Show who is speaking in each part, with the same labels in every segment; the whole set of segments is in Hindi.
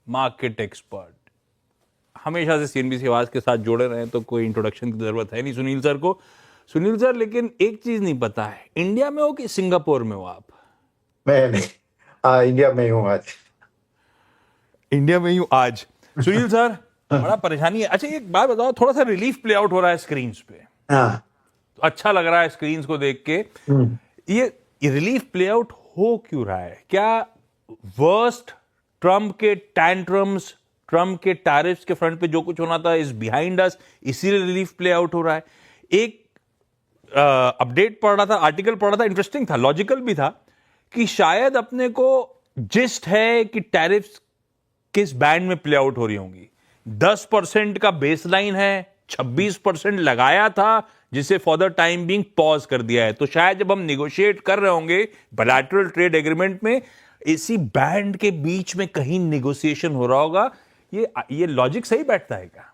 Speaker 1: मार्केट एक्सपर्ट, हमेशा से सीएनबीसी आवाज के साथ जुड़े रहे, तो कोई इंट्रोडक्शन की जरूरत है नहीं सुनील सर को। सुनील सर, लेकिन एक चीज नहीं पता है, इंडिया में हो कि सिंगापुर में हो आप?
Speaker 2: मैं नहीं, इंडिया में हूँ आज।
Speaker 1: इंडिया में ही हूं आज। सुनील सर, बड़ा परेशानी है। अच्छा एक बात बताओ, थोड़ा सा रिलीफ प्ले आउट हो रहा है स्क्रीन पे,
Speaker 2: हाँ।
Speaker 1: तो अच्छा लग रहा है स्क्रीन को देख के। ये रिलीफ प्ले आउट हो क्यों रहा है? क्या वर्स्ट ट्रम्प के टैंट्रम्स, ट्रम्प के टैरिफ्स के फ्रंट पे जो कुछ होना था इज बिहाइंड अस, इसीलिए रिलीफ प्ले आउट हो रहा है? एक अपडेट पढ़ रहा था, आर्टिकल पढ़ रहा था, इंटरेस्टिंग था, लॉजिकल भी था, कि शायद अपने को जिस्ट है कि टैरिफ्स किस बैंड में प्ले आउट हो रही होंगी। 10% का बेसलाइन है, 26% लगाया था, जिसे for the time being pause कर दिया है। तो शायद जब हम निगोशिएट कर रहे होंगे बायलैटरल ट्रेड एग्रीमेंट में, इसी बैंड के बीच में कहीं निगोशिएशन हो रहा होगा। ये लॉजिक सही बैठता है क्या?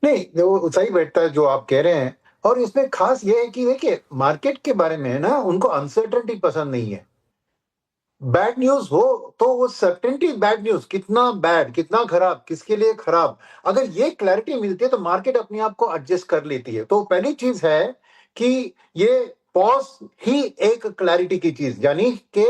Speaker 2: नहीं, वो सही बैठता है जो आप कह रहे हैं। और इसमें खास ये है कि देखिए, मार्केट के बारे में है ना, उनको अनसर्टेनिटी पसंद नहीं है। बैड न्यूज हो तो वो सर्टेनिटी, बैड न्यूज कितना बैड, कितना खराब, किसके लिए खराब, अगर ये क्लैरिटी मिलती है तो मार्केट अपने आप को एडजस्ट कर लेती है। तो पहली चीज है कि ये पॉज ही एक क्लैरिटी की चीज, यानी कि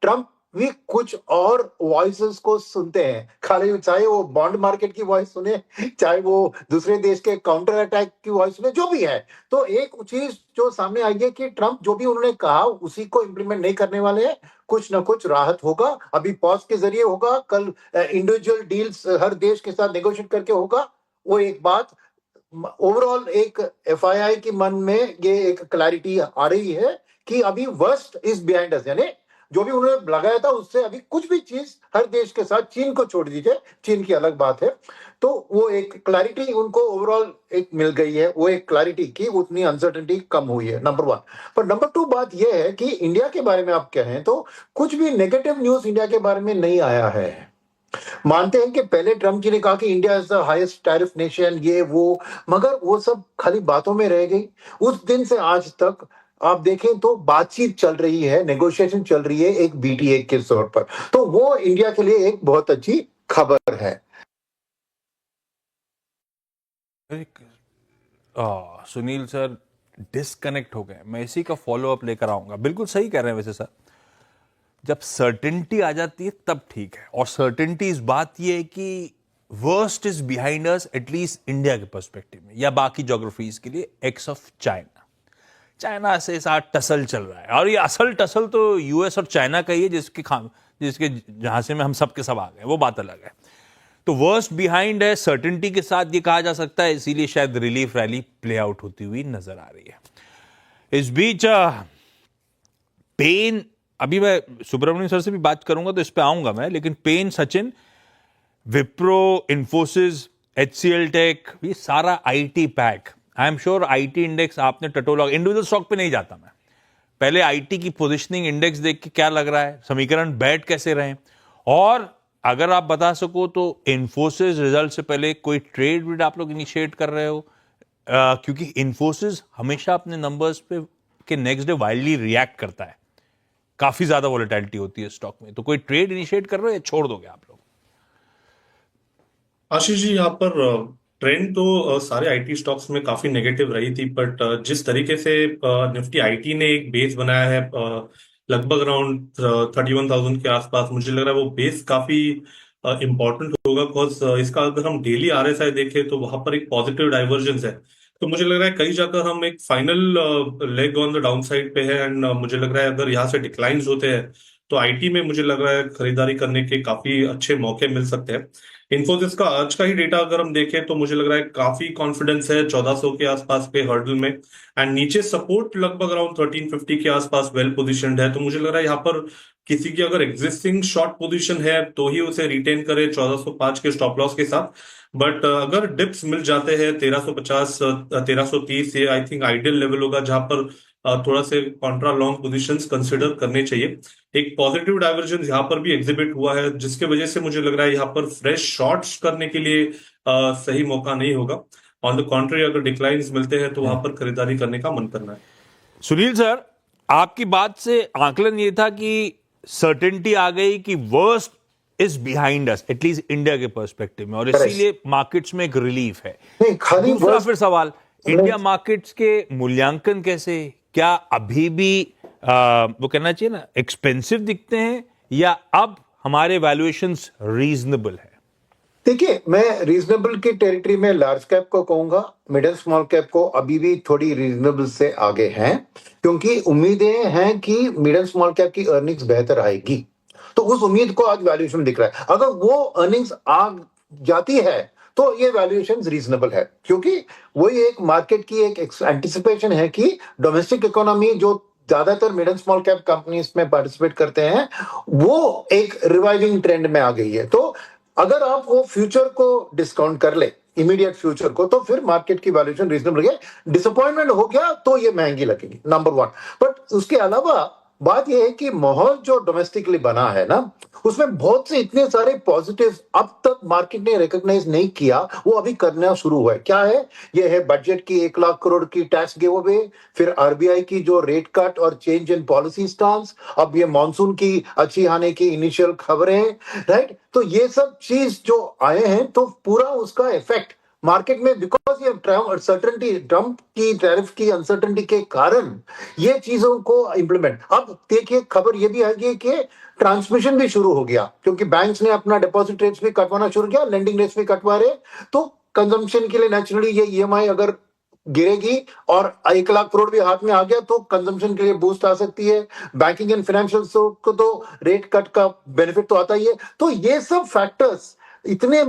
Speaker 2: ट्रम्प भी कुछ और वॉइसेस को सुनते हैं, खाली चाहे वो बॉन्ड मार्केट की वॉइस सुने, चाहे वो दूसरे देश के काउंटर अटैक की वॉइस सुने, जो भी है। तो एक चीज जो सामने आई है कि ट्रम्प जो भी उन्होंने कहा उसी को इंप्लीमेंट नहीं करने वाले हैं। कुछ ना कुछ राहत होगा, अभी पॉज के जरिए होगा, कल इंडिविजुअल डील्स हर देश के साथ नेगोशिएट करके होगा। वो एक बात, ओवरऑल एक एफआईआई के मन में ये एक क्लैरिटी आ रही है कि अभी वर्स्ट इज बिहाइंड अस, यानी जो भी उन्होंने लगाया था उससे अभी कुछ भी चीज हर देश के साथ, चीन को छोड़ दीजिए, चीन की अलग बात है। तो वो एक क्लैरिटी उनको ओवरऑल एक मिल गई है, वो एक क्लैरिटी की उतनी अनसर्टेनिटी कम हुई है, नंबर वन। पर नंबर टू बात यह है कि इंडिया के बारे में आप कहें तो कुछ भी नेगेटिव न्यूज इंडिया के बारे में नहीं आया है। मानते हैं कि पहले ट्रम्प जी ने कहा कि India is the highest tariff nation, ये वो, मगर वो सब खाली बातों में रह गई। उस दिन से आज तक आप देखें तो बातचीत चल रही है, नेगोशिएशन चल रही है एक बीटीए के तौर पर। तो वो इंडिया के लिए एक बहुत अच्छी खबर है।
Speaker 1: सुनील सर डिस्कनेक्ट हो गए, मैं इसी का फॉलो अप लेकर आऊंगा। बिल्कुल सही कह रहे हैं वैसे सर, जब सर्टेनिटी आ जाती है तब ठीक है। और सर्टेनिटी इस बात ये है कि worst is behind us, at least India के पर्सपेक्टिव में, या बाकी ज्योग्राफीज के लिए, एक्स ऑफ चाइना। चाइना से साथ टसल चल रहा है, और ये असल टसल तो यूएस और चाइना का ही है, जिसके जहां से में हम सब के सब आ गए, वो बात अलग है। तो वर्स्ट बिहाइंड है, सर्टेनिटी के साथ ये कहा जा सकता है, इसीलिए शायद रिलीफ रैली प्ले आउट होती हुई नजर आ रही है। इस बीच पेन, अभी मैं सुब्रमण्यम सर से भी बात करूंगा तो इस पे आऊंगा मैं, लेकिन पेन, सचिन, विप्रो, इन्फोसिस, एचसीएल टेक, ये सारा IT pack. I am sure IT index आपने टटोला, इंडिविजुअल स्टॉक पे नहीं जाता मैं, पहले आईटी की पोजीशनिंग इंडेक्स देख के क्या लग रहा है, समीकरण बैठ कैसे रहे, और अगर आप बता सको तो इन्फोसिस रिजल्ट से पहले कोई ट्रेड विड आप लोग इनिशिएट कर रहे हो? क्योंकि इन्फोसिस हमेशा अपने नंबर्स पे के नेक्स्ट डे वाइल्डली रिएक्ट करता है, काफी ज्यादा वोलेटिलिटी होती है स्टॉक में। तो कोई ट्रेड इनिशिएट कर रहे हो या छोड़ दोगे आप लोग?
Speaker 3: आशीष जी, यहाँ पर ट्रेंड तो सारे आईटी स्टॉक्स में काफी नेगेटिव रही थी, बट जिस तरीके से निफ्टी आईटी ने एक बेस बनाया है लगभग अराउंड 31,000 के आसपास, मुझे लग रहा है वो बेस काफी इम्पोर्टेंट होगा। बिकॉज इसका अगर हम डेली आरएसआई देखें तो वहां पर एक पॉजिटिव डाइवर्जेंस है। तो मुझे लग रहा है कई जगह हम एक final leg on the down side पे है, एंड मुझे लग रहा है अगर यहाँ से डिक्लाइंस होते हैं तो आईटी में मुझे लग रहा है खरीदारी करने के काफी अच्छे मौके मिल सकते हैं। इन्फोसिस का आज का ही डेटा अगर हम देखें तो मुझे लग रहा है काफी कॉन्फिडेंस है 1400 के आसपास पे हर्डल में, एंड नीचे सपोर्ट लगभग अराउंड 1350 के आसपास वेल पोजीशनड है। तो मुझे लग रहा है यहाँ पर किसी की अगर एग्जिस्टिंग शॉर्ट पोजीशन है तो ही उसे रिटेन करे 1405 के स्टॉप लॉस के साथ। बट अगर डिप्स मिल जाते हैं 1350 1330, ये आई थिंक आइडियल लेवल होगा जहां पर थोड़ा से कॉन्ट्रा लॉन्ग पोजीशंस कंसिडर करने चाहिए। एक पॉजिटिव डाइवर्जेंस यहाँ पर भी एग्जिबिट हुआ है, जिसके वजह से मुझे लग रहा है यहाँ पर फ्रेश शॉर्ट्स करने के लिए सही मौका नहीं होगा। ऑन द कॉन्ट्री अगर डिक्लाइंस मिलते हैं तो वहां पर खरीदारी करने का मन करना है।
Speaker 1: सुनील सर, आपकी बात से आकलन ये था कि सर्टेनिटी आ गई कि worst is behind us, at least India के पर्सपेक्टिव में, और
Speaker 2: Correct.
Speaker 1: इसीलिए मार्केट्स में एक रिलीफ है।
Speaker 2: नहीं, खाली
Speaker 1: दूसरा
Speaker 2: worst-
Speaker 1: फिर सवाल, इंडिया मार्केट्स के मूल्यांकन कैसे, क्या अभी भी वो कहना चाहिए ना एक्सपेंसिव दिखते हैं, या अब हमारे वैल्यूएशंस रीजनेबल है?
Speaker 2: देखिए, मैं रीजनेबल की टेरिटरी में लार्ज कैप को कहूंगा, मिड एंड स्मॉल कैप को अभी भी थोड़ी रीजनेबल से आगे हैं, क्योंकि उम्मीदें हैं कि मिड एंड स्मॉल कैप की अर्निंग्स बेहतर आएगी। तो उस उम्मीद को आज वैल्यूएशन दिख रहा है। अगर वो अर्निंग्स आ जाती है तो ये वैल्यूएशन रीजनेबल है, क्योंकि वही एक मार्केट की एक एंटिसिपेशन है कि डोमेस्टिक इकोनॉमी जो ज्यादातर mid and small cap companies में पार्टिसिपेट करते हैं, वो एक रिवाइविंग ट्रेंड में आ गई है। तो अगर आप वो फ्यूचर को डिस्काउंट कर ले, इमीडिएट फ्यूचर को, तो फिर मार्केट की वैल्यूएशन रीजनेबल है। डिसअपॉइंटमेंट हो गया तो ये महंगी लगेगी, नंबर 1। बट उसके अलावा बात यह है कि माहौल जो डोमेस्टिकली बना है ना, उसमें बहुत से इतने सारे पॉजिटिव अब तक मार्केट ने रिकॉग्नाइज नहीं किया, वो अभी करना शुरू हुआ है। क्या है? ये है बजट की 1 लाख करोड़ की टैक्स गिव अवे, फिर आरबीआई की जो रेट कट और चेंज इन पॉलिसी स्टांस, अब ये मॉनसून की अच्छी आने की इनिशियल खबरें, राइट? तो ये सब चीज जो आए हैं, तो पूरा उसका इफेक्ट मार्केट में, बिकॉज ये अनसर्टेनिटी, ट्रम्प की टैरिफ की अनसर्टेनिटी के कारण ये चीजों को इंप्लीमेंट। अब देखिए, खबर ये भी है कि ट्रांसमिशन भी शुरू हो गया, क्योंकि बैंक्स ने अपना डिपॉजिट रेट्स भी कटवाना शुरू किया, लेंडिंग रेट्स भी कटवा रहे। तो कंजम्पशन के लिए नेचुरली ये ईएमआई अगर गिरेगी और 1 लाख करोड़ भी हाथ में आ गया, तो कंजम्पशन के लिए बूस्ट आ सकती है। बैंकिंग एंड फाइनेंशियल को तो रेट कट का बेनिफिट तो आता ही है। तो ये सब फैक्टर्स इतने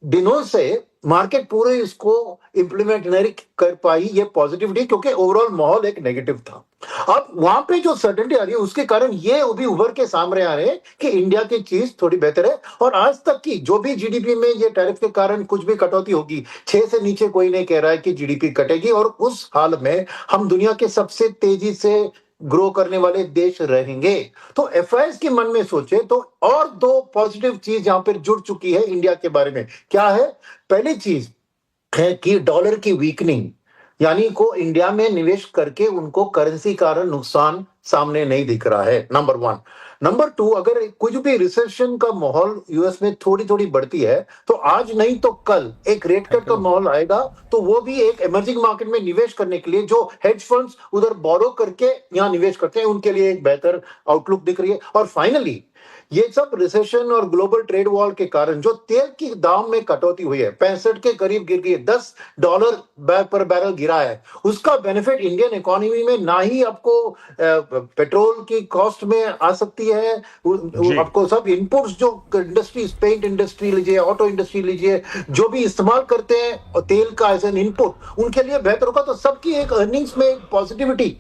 Speaker 2: दिनों से मार्केट पूरे इसको इंप्लीमेंट नहीं कर पाई, ये पॉजिटिविटी, क्योंकि ओवरऑल माहौल एक नेगेटिव था। अब वहां पे जो सर्टेनिटी आ रही है, उसके कारण ये भी उभर के सामने आ रहे हैं कि इंडिया की चीज थोड़ी बेहतर है। और आज तक की जो भी जीडीपी में ये टैरिफ के कारण कुछ भी कटौती होगी, 6 से नीचे कोई नहीं कह रहा है कि जीडीपी कटेगी, और उस हाल में हम दुनिया के सबसे तेजी से ग्रो करने वाले देश रहेंगे। तो एफआईएस के मन में सोचे तो और 2 पॉजिटिव चीज यहां पर जुड़ चुकी है इंडिया के बारे में। क्या है? पहली चीज है कि डॉलर की वीकनिंग, यानी को इंडिया में निवेश करके उनको करेंसी कारण नुकसान सामने नहीं दिख रहा है, नंबर 1। नंबर 2, अगर कुछ भी रिसेशन का माहौल यूएस में थोड़ी थोड़ी बढ़ती है, तो आज नहीं तो कल एक रेट कट का माहौल आएगा, तो वो भी एक इमर्जिंग मार्केट में निवेश करने के लिए जो हेज फंड्स उधर बोरो करके यहाँ निवेश करते हैं, उनके लिए एक बेहतर आउटलुक दिख रही है। और फाइनली, ये सब रिसेशन और ग्लोबल ट्रेड वॉर के कारण जो तेल की दाम में कटौती हुई है, 65 के करीब गिर गई है, $10 पर बैरल गिरा है, उसका बेनिफिट इंडियन इकोनॉमी में ना ही आपको पेट्रोल की कॉस्ट में आ सकती है, आपको सब इनपुट्स जो इंडस्ट्रीज, पेंट इंडस्ट्री लीजिए, ऑटो इंडस्ट्री लीजिए, जो भी इस्तेमाल करते हैं तेल का एज एन इनपुट, उनके लिए बेहतर होगा। तो सबकी एक अर्निंग्स में पॉजिटिविटी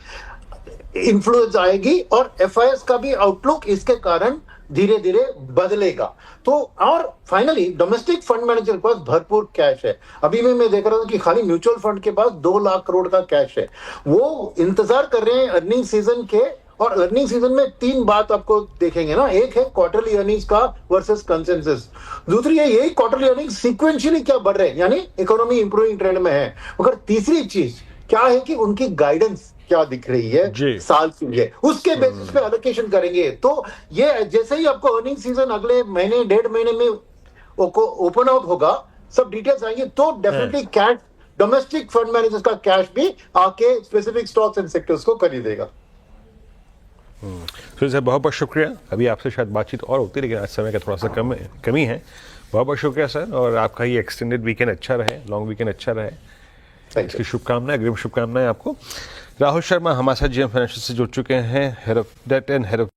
Speaker 2: इन्फ्लुएंस आएगी, और एफआईएस का भी आउटलुक इसके कारण धीरे धीरे बदलेगा। तो और फाइनली, डोमेस्टिक फंड मैनेजर के पास भरपूर कैश है। अभी मैं देख रहा था कि खाली म्यूचुअल फंड के पास 2 लाख करोड़ का कैश है। वो इंतजार कर रहे हैं अर्निंग सीजन के, और अर्निंग सीजन में 3 बात आपको देखेंगे ना। एक है क्वार्टरली अर्निंग्स का वर्सेस कंसेंसस, दूसरी है यही क्वार्टरली अर्निंग्स सीक्वेंशियली क्या बढ़ रहे हैं, यानी इकोनॉमी इंप्रूविंग ट्रेंड में है। मगर तीसरी चीज क्या है कि उनकी गाइडेंस क्या दिख रही है साल के लिए, उसके बेसिस पे एलोकेशन करेंगे। तो ये जैसे ही आपको अर्निंग सीजन अगले महीने 1.5 महीने में ओपन आउट होगा, सब डिटेल्स आएंगे, तो definitely cash, domestic fund managers का कैश भी आके स्पेसिफिक स्टॉक्स एंड सेक्टर्स को खरीदेगा।
Speaker 1: तो सर, बहुत बहुत शुक्रिया। अभी आपसे शायद बातचीत और होती, लेकिन आज समय का थोड़ा सा कमी है। बहुत बहुत शुक्रिया सर, और आपका ये एक्सटेंडेड वीकेंड अच्छा रहे, लॉन्ग वीकेंड अच्छा रहे, इसकी शुभकामनाएं, अग्रिम शुभकामनाएं आपको। राहुल शर्मा हमारे साथ जीएम फाइनेंशियल से जुड़ चुके हैं, head of date and head of